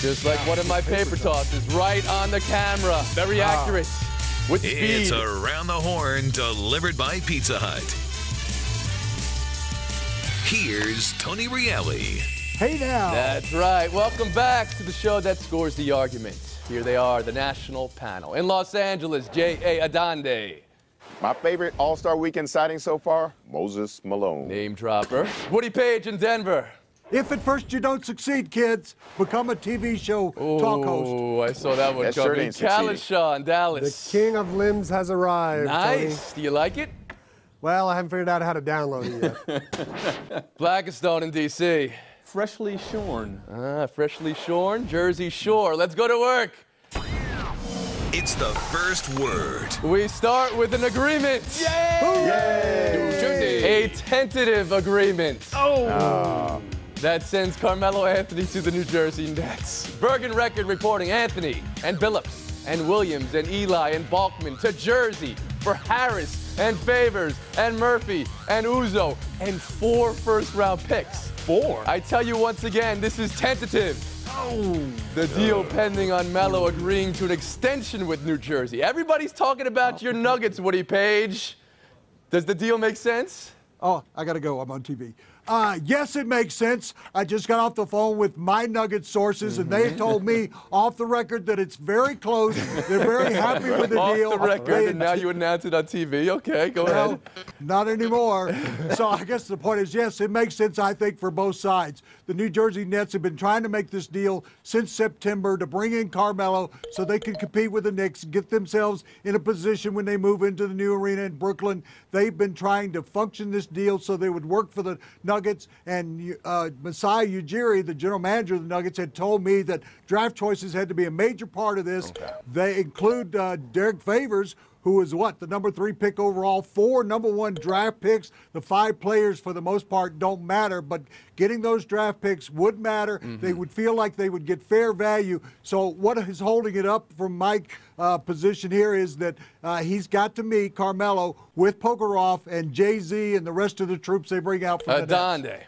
Just like one of my paper tosses, right on the camera. Very accurate. With speed. It's Around the Horn, delivered by Pizza Hut. Here's Tony Reale. Hey now. That's right. Welcome back to the show that scores the argument. Here they are, the national panel. In Los Angeles, J.A. Adande. My favorite All-Star Weekend sighting so far, Moses Malone. Name dropper. Woody Page in Denver. If at first you don't succeed, kids, become a TV show talk host. Oh, I saw that one That coming. shirt ain't succeeding. Kalishaw in Dallas. The king of limbs has arrived. Nice. Tony. Do you like it? Well, I haven't figured out how to download it yet. Blackstone in D.C. Freshly shorn. Freshly shorn, Jersey Shore. Let's go to work. It's the first word. We start with an agreement. Yay! New Jersey. A tentative agreement. That sends Carmelo Anthony to the New Jersey Nets. Bergen Record reporting Anthony and Billups and Williams and Eli and Balkman to Jersey for Harris and Favors and Murphy and Uzo and 4 first-round picks. 4? I tell you once again, this is tentative. The deal pending on Melo agreeing to an extension with New Jersey. Everybody's talking about your Nuggets, Woody Page. Does the deal make sense? Oh, I got to go. I'm on TV. Yes, it makes sense. I just got off the phone with my Nugget sources, and they told me off the record that it's very close. They're very happy with the deal. Off the record, and now you announce it on TV. Okay, go ahead. Not anymore. So I guess the point is, yes, it makes sense, I think, for both sides. The New Jersey Nets have been trying to make this deal since September to bring in Carmelo so they can compete with the Knicks, get themselves in a position when they move into the new arena in Brooklyn. They've been trying to function this deal so they would work for the Nuggets, and Masai Ujiri, the general manager of the Nuggets, had told me that draft choices had to be a major part of this. Okay. They include Derek Favors, who is the number 3 pick overall, 4 number 1 draft picks. The 5 players, for the most part, don't matter, but getting those draft picks would matter. They would feel like they would get fair value. So what is holding it up from my position here is that he's got to meet Carmelo with Prokhorov and Jay-Z and the rest of the troops they bring out from the Nets.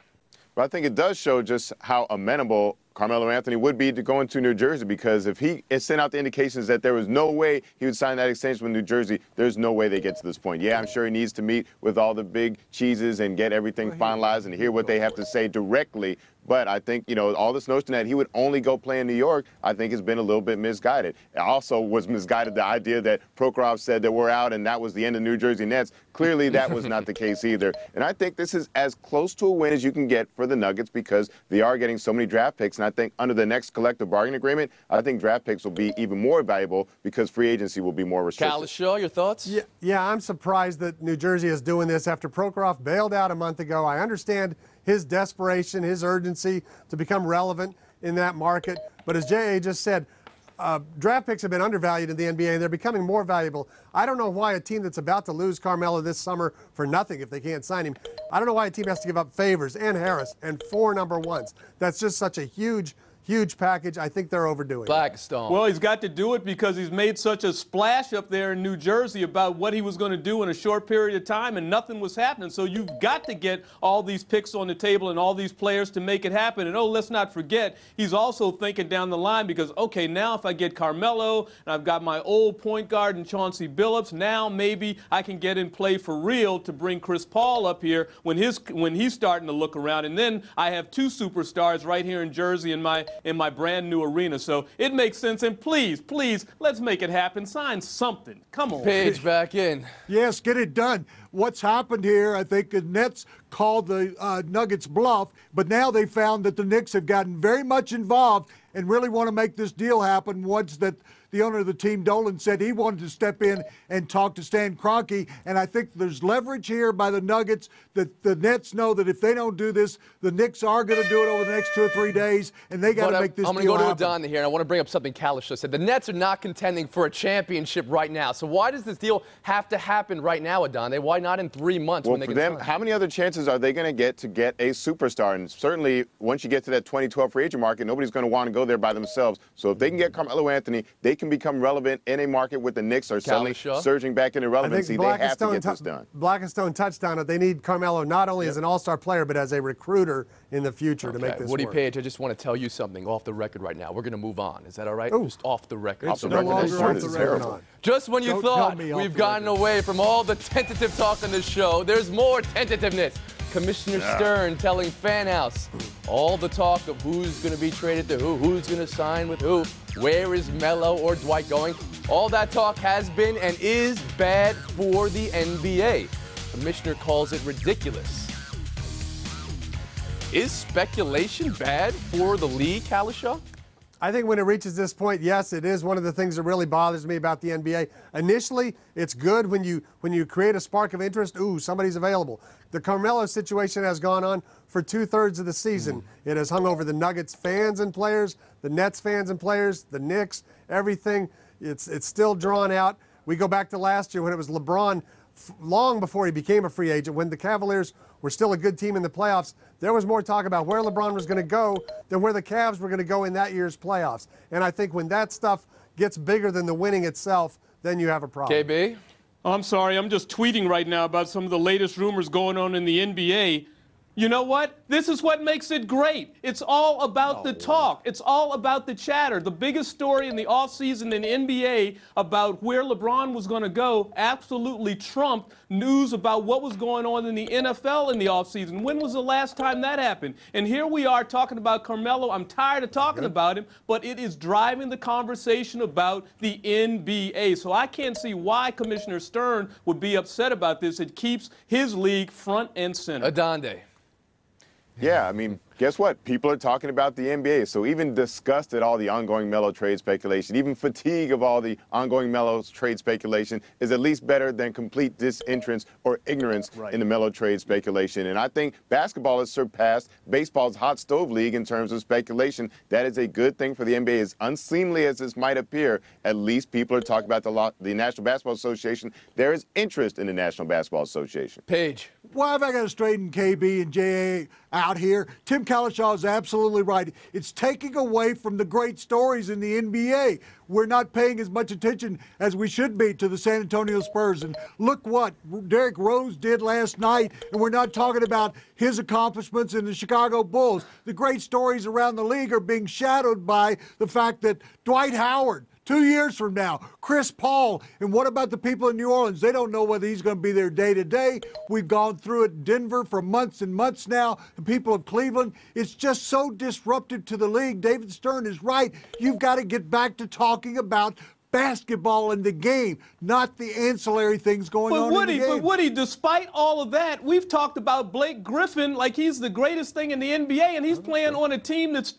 But I think it does show just how amenable Carmelo Anthony would be to going to New Jersey, because if he sent out the indications that there was no way he would sign that extension with New Jersey, there's no way they get to this point. Yeah, I'm sure he needs to meet with all the big cheeses and get everything finalized and hear what they have to say directly. But I think, all this notion that he would only go play in New York, I think has been a little bit misguided. It also was misguided the idea that Prokhorov said that we're out and that was the end of New Jersey Nets. Clearly, that was not the case either. And I think this is as close to a win as you can get for the Nuggets because they are getting so many draft picks. And I think under the next collective bargaining agreement, I think draft picks will be even more valuable because free agency will be more restricted. Kalishaw, your thoughts? Yeah, I'm surprised that New Jersey is doing this after Prokhorov bailed out a month ago. I understand his desperation, his urgency to become relevant in that market. But as J.A. just said, draft picks have been undervalued in the NBA, and they're becoming more valuable. I don't know why a team that's about to lose Carmelo this summer for nothing if they can't sign him, I don't know why a team has to give up Favors and Harris and 4 number 1s. That's just such a huge package. I think they're overdoing it. Blackstone. Well, he's got to do it because he's made such a splash up there in New Jersey about what he was going to do in a short period of time, and nothing was happening. So you've got to get all these picks on the table and all these players to make it happen. And, let's not forget, he's also thinking down the line because, okay, now if I get Carmelo and I've got my old point guard and Chauncey Billups, now maybe I can get in play for real to bring Chris Paul up here when he's starting to look around. And then I have 2 superstars right here in Jersey in my brand new arena. So it makes sense. And please, let's make it happen. Sign something. Come on. Page back in. Yes, get it done. What's happened here, I think the Nets called the Nuggets bluff, but now they found that the Knicks have gotten very much involved and really want to make this deal happen once that the owner of the team, Dolan, said he wanted to step in and talk to Stan Kroenke. And I think there's leverage here by the Nuggets that the Nets know that if they don't do this, the Knicks are going to do it over the next 2 or 3 days, and they got to make this deal happen. I'm going to go to Adon here, and I want to bring up something Kalishaw said. The Nets are not contending for a championship right now. So why does this deal have to happen right now, Adon? Why not in 3 months when they can sign? Well, for them, how many other chances are they going to get a superstar? And certainly, once you get to that 2012 free agent market, nobody's going to want to go there by themselves. So if they can get Carmelo Anthony, they can can become relevant in a market with the Knicks are suddenly Kalisha. surging back into relevancy, they have to get this done. Black and Stone touched on it. They need Carmelo not only as an all-star player, but as a recruiter in the future to make this Woody work. Page, I just want to tell you something off the record right now. We're going to move on. Is that all right? Ooh. Just off the record. It's no longer off the record on. Just when you Don't thought tell me off we've the gotten record. away from all the tentative talk on this show, there's more tentativeness. Commissioner Stern telling Fan House all the talk of who's going to be traded to who's going to sign with who, where is Melo or Dwight going. All that talk has been and is bad for the NBA. Commissioner calls it ridiculous. Is speculation bad for the league, Kalisha? I think when it reaches this point, yes, it is one of the things that really bothers me about the NBA. Initially, it's good when you create a spark of interest. Ooh, somebody's available. The Carmelo situation has gone on for 2/3 of the season. It has hung over the Nuggets fans and players, the Nets fans and players, the Knicks, everything. It's still drawn out. We go back to last year when it was LeBron, long before he became a free agent, when the Cavaliers were still a good team in the playoffs. There was more talk about where LeBron was going to go than where the Cavs were going to go in that year's playoffs. And I think when that stuff gets bigger than the winning itself, then you have a problem. KB? I'm sorry, I'm just tweeting right now about some of the latest rumors going on in the NBA. You know what? This is what makes it great. It's all about the talk. It's all about the chatter. The biggest story in the offseason in the NBA about where LeBron was going to go absolutely trumped news about what was going on in the NFL in the offseason. When was the last time that happened? And here we are talking about Carmelo. I'm tired of talking about him, but it is driving the conversation about the NBA. So I can't see why Commissioner Stern would be upset about this. It keeps his league front and center. Adonde. Yeah, I mean, guess what? People are talking about the NBA. So even disgust at all the ongoing Melo trade speculation, even fatigue of all the ongoing Melo trade speculation is at least better than complete disinterest or ignorance in the Melo trade speculation. And I think basketball has surpassed baseball's hot stove league in terms of speculation. That is a good thing for the NBA. As unseemly as this might appear, at least people are talking about the National Basketball Association. There is interest in the National Basketball Association. Page. Why have I got to straighten KB and JA out here? Tim Kalishaw is absolutely right. It's taking away from the great stories in the NBA. We're not paying as much attention as we should be to the San Antonio Spurs. And look what Derrick Rose did last night, and we're not talking about his accomplishments in the Chicago Bulls. The great stories around the league are being shadowed by the fact that Dwight Howard, 2 years from now, Chris Paul, and what about the people in New Orleans? They don't know whether he's going to be there day to day. We've gone through it in Denver for months and months now. The people of Cleveland, it's just so disruptive to the league. David Stern is right. You've got to get back to talking about basketball in the game, not the ancillary things going on in the game. But Woody, despite all of that, we've talked about Blake Griffin like he's the greatest thing in the NBA, and he's playing on a team that's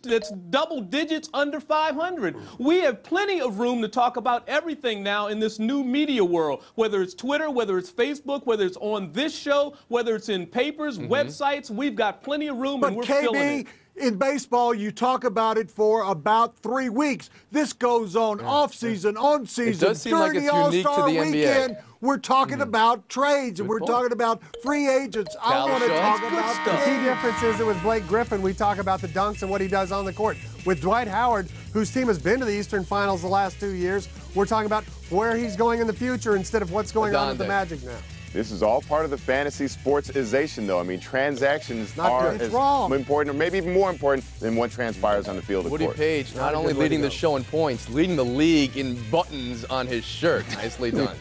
double digits under 500. We have plenty of room to talk about everything now in this new media world, whether it's Twitter, whether it's Facebook, whether it's on this show, whether it's in papers, websites. We've got plenty of room, and we're filling it. In baseball, you talk about it for about 3 weeks. This goes on off season, on season. It does seem during like it's the unique to All-Star the NBA. weekend, we're talking about trades, and we're talking about free agents. I want to talk about The key difference is that with Blake Griffin, we talk about the dunks and what he does on the court. With Dwight Howard, whose team has been to the Eastern Finals the last 2 years, we're talking about where he's going in the future instead of what's going on with the Magic now. This is all part of the fantasy sportsization, though. I mean, transactions are as important, or maybe even more important, than what transpires on the field of court. Woody Page not only leading the show in points, leading the league in buttons on his shirt. Nicely done.